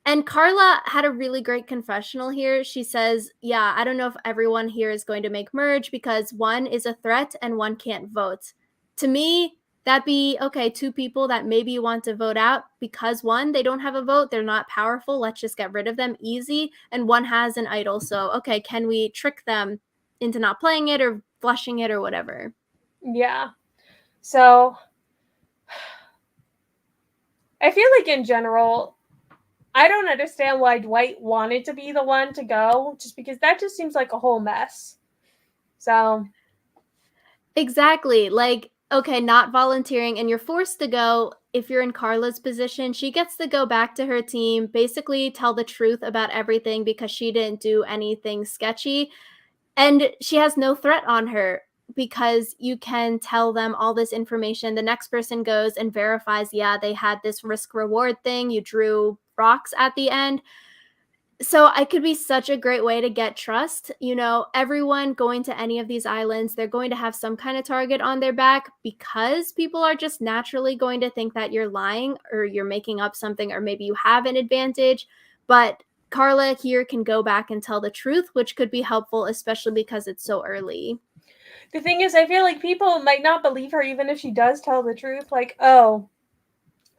And Carla had a really great confessional here. She says, "Yeah, I don't know if everyone here is going to make merge because one is a threat and one can't vote." To me, that'd be okay, two people that maybe you want to vote out because one, they don't have a vote, they're not powerful, let's just get rid of them easy, and one has an idol. So, okay, can we trick them into not playing it or flushing it or whatever? Yeah. So I feel like in general, I don't understand why Dwight wanted to be the one to go, just because that just seems like a whole mess. So Exactly. Like, okay, not volunteering, and you're forced to go. If you're in Carla's position, she gets to go back to her team, basically tell the truth about everything because she didn't do anything sketchy. And she has no threat on her because you can tell them all this information. The next person goes and verifies, yeah, they had this risk reward thing. You drew rocks at the end. So it could be such a great way to get trust. You know, everyone going to any of these islands, they're going to have some kind of target on their back because people are just naturally going to think that you're lying or you're making up something or maybe you have an advantage. But Carla here can go back and tell the truth, which could be helpful, especially because it's so early. The thing is, I feel like people might not believe her even if she does tell the truth. Like, oh,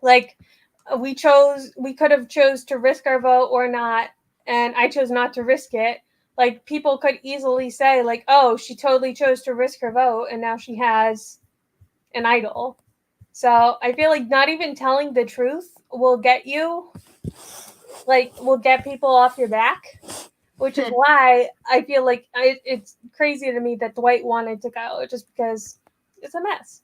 like we could have chose to risk our vote or not, and I chose not to risk it. Like, people could easily say, like, oh, she totally chose to risk her vote, and now she has an idol. So I feel like not even telling the truth will get you, like, will get people off your back, which is why I feel like it's crazy to me that Dwight wanted to go, just because it's a mess.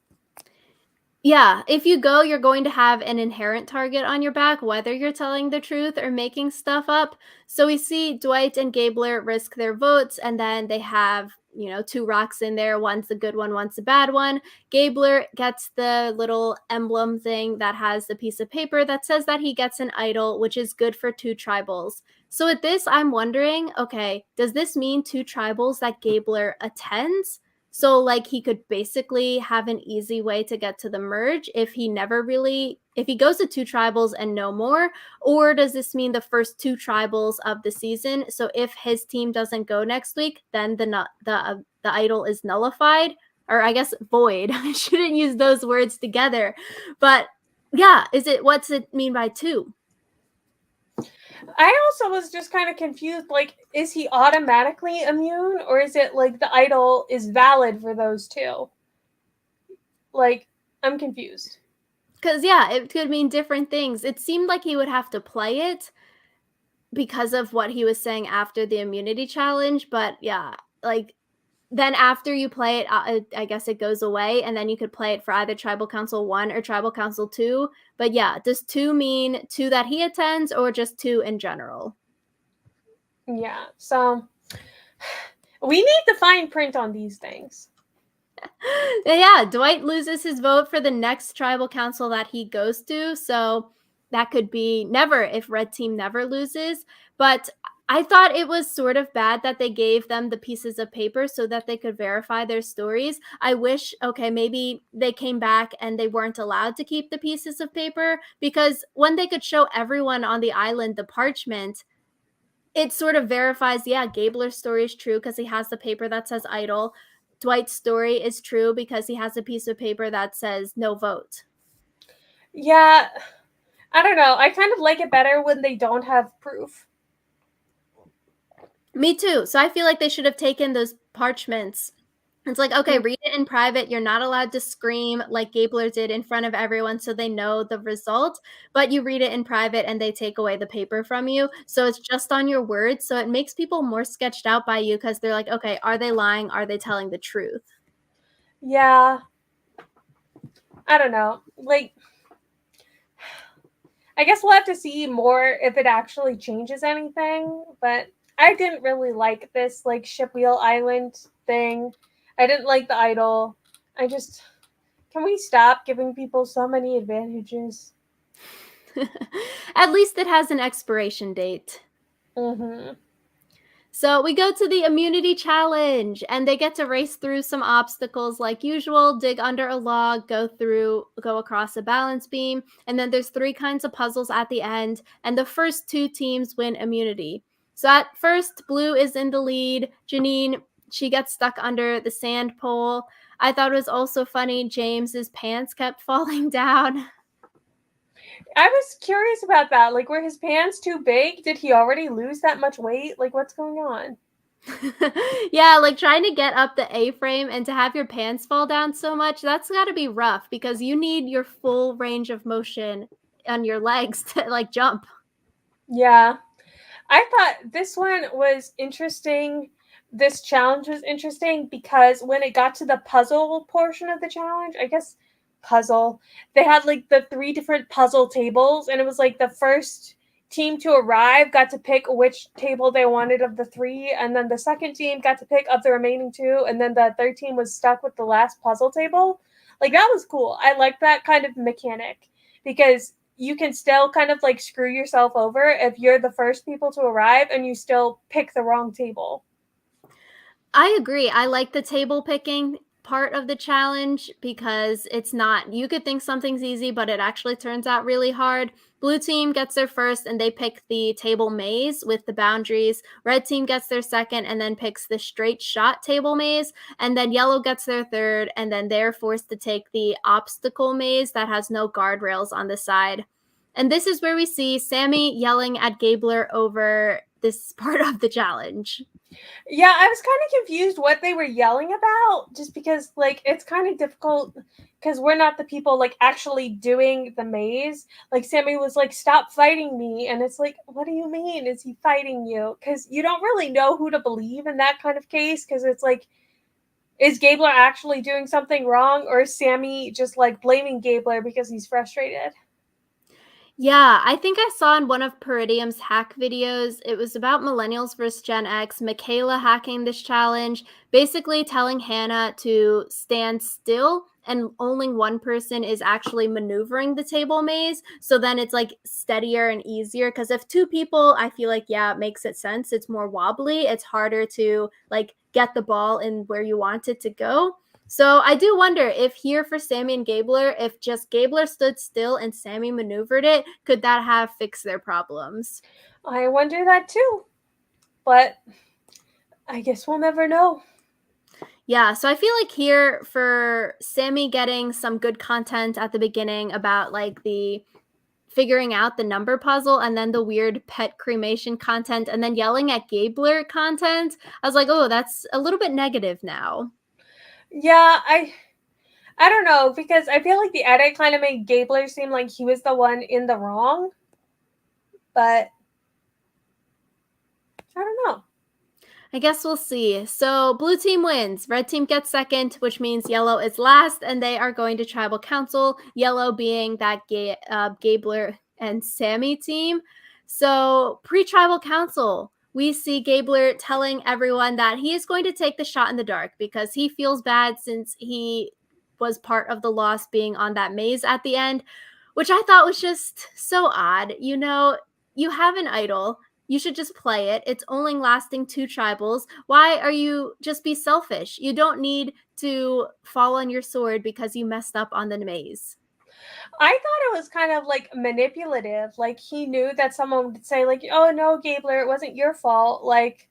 Yeah, if you go, you're going to have an inherent target on your back, whether you're telling the truth or making stuff up. So we see Dwight and Gabler risk their votes, and then they have, you know, two rocks in there. One's a good one, one's a bad one. Gabler gets the little emblem thing that has the piece of paper that says that he gets an idol, which is good for two tribals. So at this, I'm wondering, okay, does this mean two tribals that Gabler attends? So like he could basically have an easy way to get to the merge if he never really if he goes to two tribals and no more, or does this mean the first two tribals of the season? So if his team doesn't go next week, then the idol is nullified, or I guess void. I shouldn't use those words together. But yeah, is it what's it mean by two? I also was just kind of confused. Like, is he automatically immune, or is it like the idol is valid for those two? Like, I'm confused. Because yeah, it could mean different things. It seemed like he would have to play it because of what he was saying after the immunity challenge, but yeah, like then after you play it, I guess it goes away, and then you could play it for either Tribal Council 1 or Tribal Council 2. But yeah, does 2 mean 2 that he attends or just 2 in general? Yeah. So we need the fine print on these things. Yeah, Dwight loses his vote for the next tribal council that he goes to. So that could be never if Red Team never loses. But I thought it was sort of bad that they gave them the pieces of paper so that they could verify their stories. I wish, okay, maybe they came back and they weren't allowed to keep the pieces of paper because when they could show everyone on the island the parchment, it sort of verifies, yeah, Gabler's story is true because he has the paper that says idle. Dwight's story is true because he has a piece of paper that says no vote. Yeah. I don't know. I kind of like it better when they don't have proof. Me too. So I feel like they should have taken those parchments. It's like, okay, read it in private. You're not allowed to scream like Gabler did in front of everyone so they know the result, but you read it in private and they take away the paper from you. So it's just on your words. So it makes people more sketched out by you because they're like, okay, are they lying? Are they telling the truth? Yeah. I don't know. Like, I guess we'll have to see more if it actually changes anything, but I didn't really like this like ship wheel island thing. I didn't like the idol. I just, can we stop giving people so many advantages? At least it has an expiration date. Mhm. So we go to the immunity challenge, and they get to race through some obstacles like usual, dig under a log, go across a balance beam, and then there's three kinds of puzzles at the end, and the first two teams win immunity. So at first, Blue is in the lead. Janine, she gets stuck under the sand pole. I thought it was also funny James's pants kept falling down. I was curious about that. Like, were his pants too big? Did he already lose that much weight? Like, what's going on? Yeah, like trying to get up the A-frame and to have your pants fall down so much, that's got to be rough because you need your full range of motion on your legs to like jump. Yeah. I thought this one was interesting. This challenge was interesting because when it got to the puzzle portion of the challenge, I guess puzzle, they had like the three different puzzle tables, and it was like the first team to arrive got to pick which table they wanted of the three, and then the second team got to pick of the remaining two, and then the third team was stuck with the last puzzle table. Like, that was cool. I like that kind of mechanic because you can still kind of like screw yourself over if you're the first people to arrive and you still pick the wrong table. I agree. I like the table picking part of the challenge because it's not, you could think something's easy, but it actually turns out really hard. Blue team gets their first and they pick the table maze with the boundaries. Red team gets their second and then picks the straight shot table maze. And then yellow gets their third and then they're forced to take the obstacle maze that has no guardrails on the side. And this is where we see Sammy yelling at Gabler over this part of the challenge. Yeah, I was kind of confused what they were yelling about just because like it's kind of difficult because we're not the people like actually doing the maze. Like Sammy was like stop fighting me and it's like what do you mean is he fighting you? Cuz you don't really know who to believe in that kind of case cuz it's like is Gabler actually doing something wrong or is Sammy just like blaming Gabler because he's frustrated? Yeah, I think I saw in one of Peridium's hack videos, it was about millennials versus Gen X, Michaela hacking this challenge, basically telling Hannah to stand still and only one person is actually maneuvering the table maze. So then it's like steadier and easier. Because if two people, I feel like, yeah, it makes it sense. It's more wobbly. It's harder to like get the ball in where you want it to go. So I do wonder if here for Sammy and Gabler, if just Gabler stood still and Sammy maneuvered it, could that have fixed their problems? I wonder that too, but I guess we'll never know. Yeah, so I feel like here for Sammy getting some good content at the beginning about like the figuring out the number puzzle and then the weird pet cremation content and then yelling at Gabler content, I was like, oh, that's a little bit negative now. Yeah, I don't know because I feel like the edit kind of made Gabler seem like he was the one in the wrong, but I don't know. I guess we'll see. So blue team wins. Red team gets second, which means yellow is last, and they are going to tribal council. Yellow being that Gabler and Sammy team. So pre-tribal council, we see Gabler telling everyone that he is going to take the shot in the dark because he feels bad since he was part of the loss being on that maze at the end, which I thought was just so odd. You know, you have an idol, you should just play it. It's only lasting 2 tribals. Why are you just be selfish? You don't need to fall on your sword because you messed up on the maze. I thought it was kind of like manipulative. Like he knew that someone would say like, "Oh no, Gabler, it wasn't your fault." Like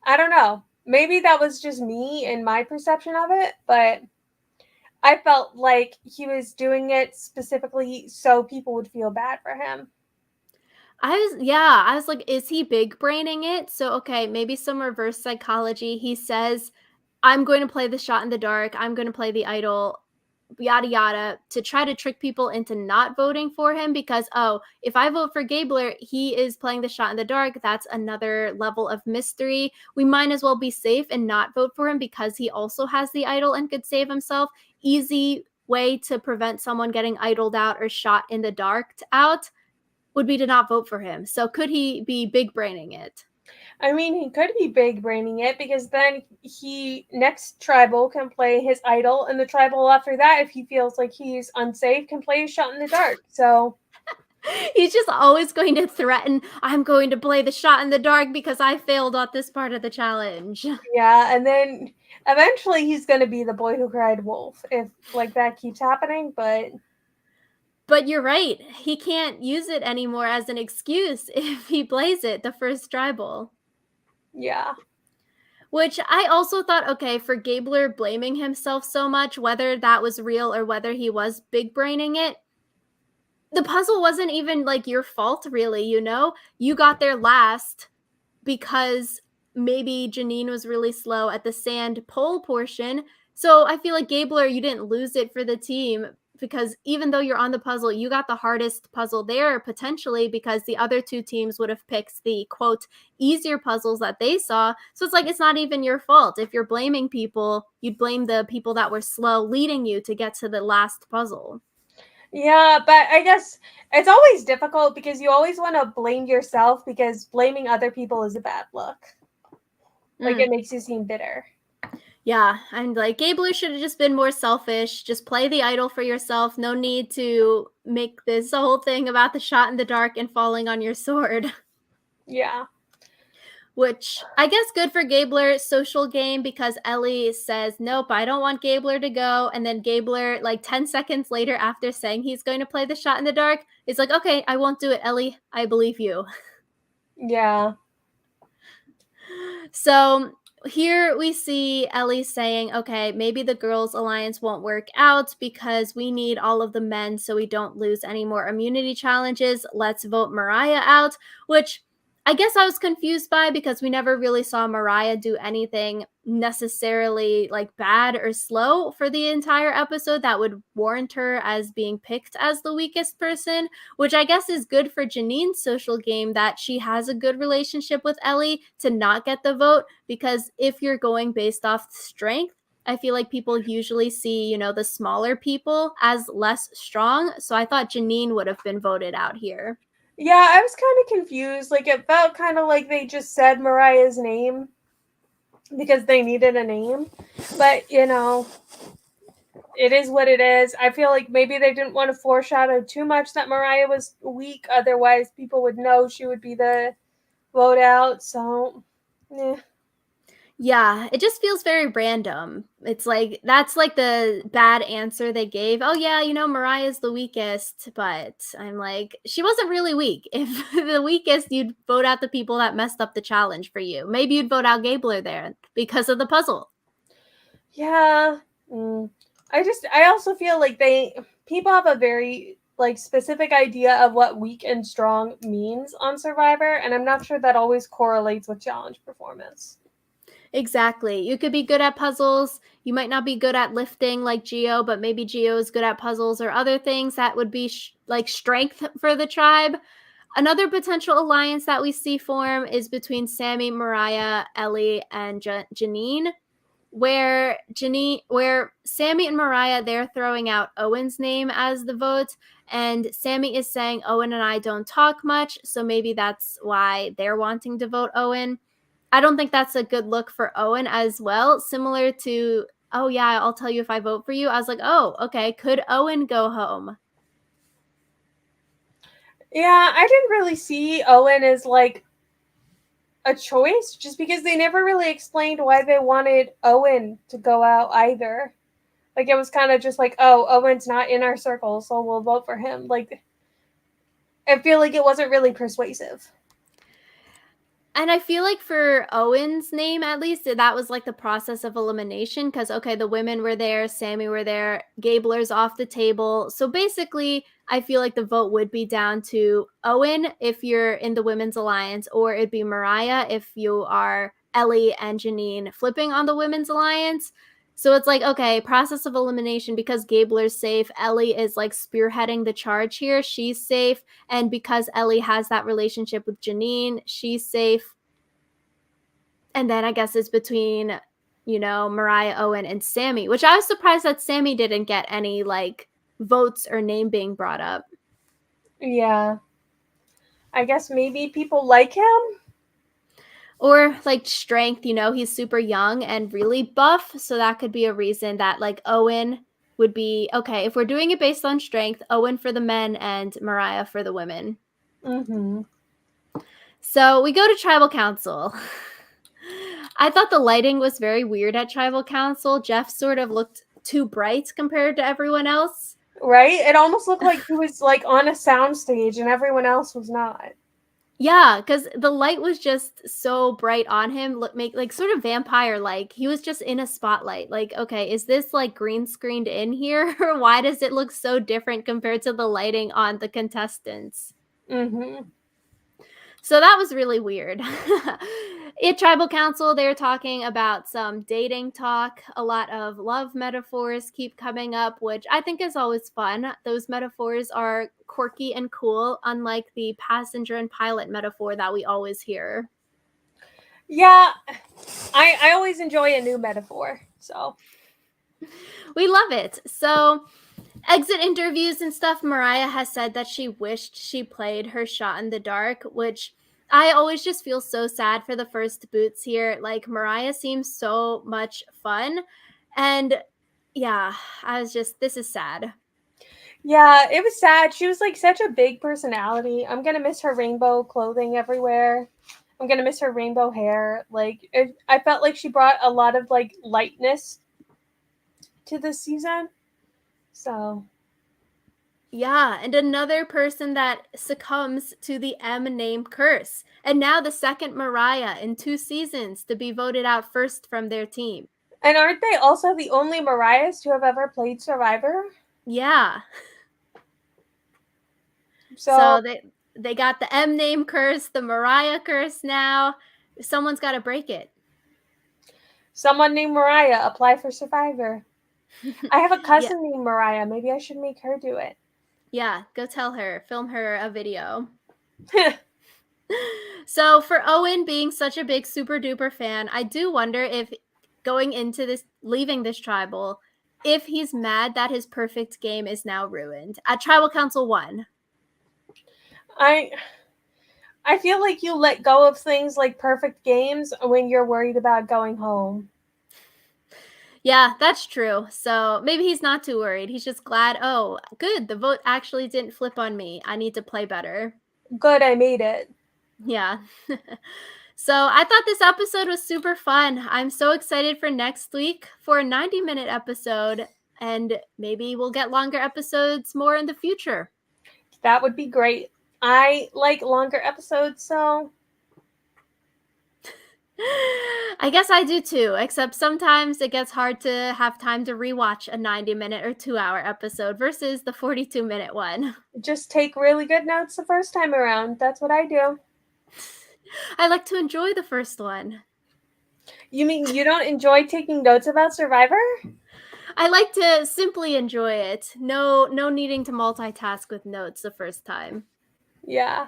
I don't know. Maybe that was just me and my perception of it, but I felt like he was doing it specifically so people would feel bad for him. I was like, is he big braining it? So okay, maybe some reverse psychology. He says, I'm going to play the shot in the dark. I'm going to play the idol, yada yada, to try to trick people into not voting for him because, oh, if I vote for Gabler, he is playing the shot in the dark. That's another level of mystery. We might as well be safe and not vote for him because he also has the idol and could save himself. Easy way to prevent someone getting idled out or shot in the dark out would be to not vote for him. So could he be big braining it? I mean, he could be big braining it because then he next tribal can play his idol, and the tribal after that, if he feels like he's unsafe, can play a shot in the dark. So He's just always going to threaten, I'm going to play the shot in the dark because I failed at this part of the challenge. yeah, and then eventually he's gonna be the boy who cried wolf if like that keeps happening. But But you're right. He can't use it anymore as an excuse if he plays it the first tribal. yeah, Which I also thought, okay, for Gabler blaming himself so much, whether that was real or whether he was big braining it, the puzzle wasn't even like your fault, really, you know? You got there last because maybe Janine was really slow at the sand pole portion. So I feel like Gabler, you didn't lose it for the team because even though you're on the puzzle, you got the hardest puzzle there potentially because the other 2 teams would have picked the quote easier puzzles that they saw. So it's like it's not even your fault. If you're blaming people, you'd blame the people that were slow leading you to get to the last puzzle. yeah, but I guess it's always difficult because you always want to blame yourself because blaming other people is a bad look. Like Mm. it makes you seem bitter. Yeah, I'm like, Gabler should have just been more selfish. Just play the idol for yourself. No need to make this whole thing about the shot in the dark and falling on your sword. Yeah. Which I guess good for Gabler, social game, because Ellie says, nope, I don't want Gabler to go. And then Gabler, like 10 seconds later, after saying he's going to play the shot in the dark, is like, okay, I won't do it, Ellie. I believe you. Yeah. So here we see Ellie saying, okay, maybe the girls' alliance won't work out because we need all of the men so we don't lose any more immunity challenges. Let's vote Mariah out, which I guess I was confused by because we never really saw Mariah do anything necessarily like bad or slow for the entire episode that would warrant her as being picked as the weakest person, which I guess is good for Janine's social game that she has a good relationship with Ellie to not get the vote. Because if you're going based off strength, I feel like people usually see, the smaller people as less strong. So I thought Janine would have been voted out here. Yeah, I was kind of confused. Like, it felt kind of like they just said Mariah's name because they needed a name. But, it is what it is. I feel like maybe they didn't want to foreshadow too much that Mariah was weak. Otherwise, people would know she would be the vote out. So, yeah. Yeah, it just feels very random. It's like that's like the bad answer they gave. Oh yeah, Mariah's the weakest, but I'm like, she wasn't really weak. If the weakest, you'd vote out the people that messed up the challenge for you. Maybe you'd vote out Gabler there because of the puzzle. Yeah. Mm. I also feel like people have a very like specific idea of what weak and strong means on Survivor, and I'm not sure that always correlates with challenge performance. Exactly. You could be good at puzzles. You might not be good at lifting like Geo, but maybe Geo is good at puzzles or other things that would be like strength for the tribe. Another potential alliance that we see form is between Sammy, Mariah, Ellie, and Janine, where Sammy and Mariah, they're throwing out Owen's name as the vote, and Sammy is saying Owen and I don't talk much, so maybe that's why they're wanting to vote Owen. I don't think that's a good look for Owen as well. Similar to, oh yeah, I'll tell you if I vote for you. I was like, oh, okay, could Owen go home? Yeah, I didn't really see Owen as like a choice just because they never really explained why they wanted Owen to go out either. Like it was kind of just like, oh, Owen's not in our circle, so we'll vote for him. Like I feel like it wasn't really persuasive. And I feel like for Owen's name, at least, that was like the process of elimination because, okay, the women were there, Sammy were there, Gabler's off the table. So basically, I feel like the vote would be down to Owen if you're in the women's alliance, or it'd be Mariah if you are Ellie and Janine flipping on the women's alliance. So it's like, okay, process of elimination because Gabler's safe. Ellie is like spearheading the charge here. She's safe. And because Ellie has that relationship with Janine, she's safe. And then I guess it's between, Mariah, Owen, and Sammy, which I was surprised that Sammy didn't get any like votes or name being brought up. Yeah. I guess maybe people like him. Or like strength, he's super young and really buff. So that could be a reason that like Owen would be okay. If we're doing it based on strength, Owen for the men and Mariah for the women. Mm-hmm. So we go to tribal council. I thought the lighting was very weird at tribal council. Jeff sort of looked too bright compared to everyone else. Right? It almost looked like he was like on a soundstage and everyone else was not. Yeah, because the light was just so bright on him, make like sort of vampire like. He was just in a spotlight. Like, okay, is this like green screened in here? Or why does it look so different compared to the lighting on the contestants? Mm-hmm. So that was really weird. At tribal council, they're talking about some dating talk. A lot of love metaphors keep coming up, which I think is always fun. Those metaphors are quirky and cool, unlike the passenger and pilot metaphor that we always hear. Yeah, I always enjoy a new metaphor. So We love it. So exit interviews and stuff, Mariah has said that she wished she played her shot in the dark, which I always just feel so sad for the first boots here. Like Mariah seems so much fun. And yeah, I was just this is sad. Yeah, it was sad. She was like such a big personality. I'm gonna miss her rainbow clothing everywhere. I'm gonna miss her rainbow hair. I felt like she brought a lot of like lightness to this season. So Yeah, and another person that succumbs to the M name curse. And now the second Mariah in 2 seasons to be voted out first from their team. and aren't they also the only Mariahs to have ever played Survivor? Yeah. So So they got the M name curse, the Mariah curse now. Someone's got to break it. someone named Mariah apply for Survivor. I have a Yeah. cousin named Mariah. Maybe I should make her do it. Yeah, go tell her, film her a video. So for Owen being such a big super duper fan, I do wonder if going into this leaving this tribal, if he's mad that his perfect game is now ruined. At Tribal Council 1. I I feel like you let go of things like perfect games when you're worried about going home. Yeah, that's true. So maybe he's not too worried. He's just glad, oh, good, the vote actually didn't flip on me. I need to play better. Good, I made it. Yeah. So I thought this episode was super fun. I'm so excited for next week for a 90-minute episode, and maybe we'll get longer episodes more in the future. That would be great. I like longer episodes, so I guess I do too, except sometimes it gets hard to have time to rewatch a 90-minute or 2-hour episode versus the 42-minute one. just take really good notes the first time around. That's what I do. I like to enjoy the first one. You mean you don't enjoy taking notes about Survivor? I like to simply enjoy it. No needing to multitask with notes the first time. Yeah.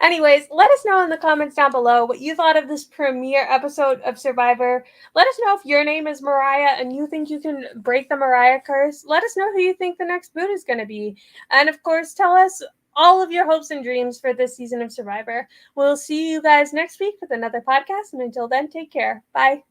Anyways, let us know in the comments down below what you thought of this premiere episode of Survivor. Let us know if your name is Mariah and you think you can break the Mariah curse. Let us know who you think the next boot is going to be. And of course, tell us all of your hopes and dreams for this season of Survivor. We'll see you guys next week with another podcast. And until then, take care. Bye.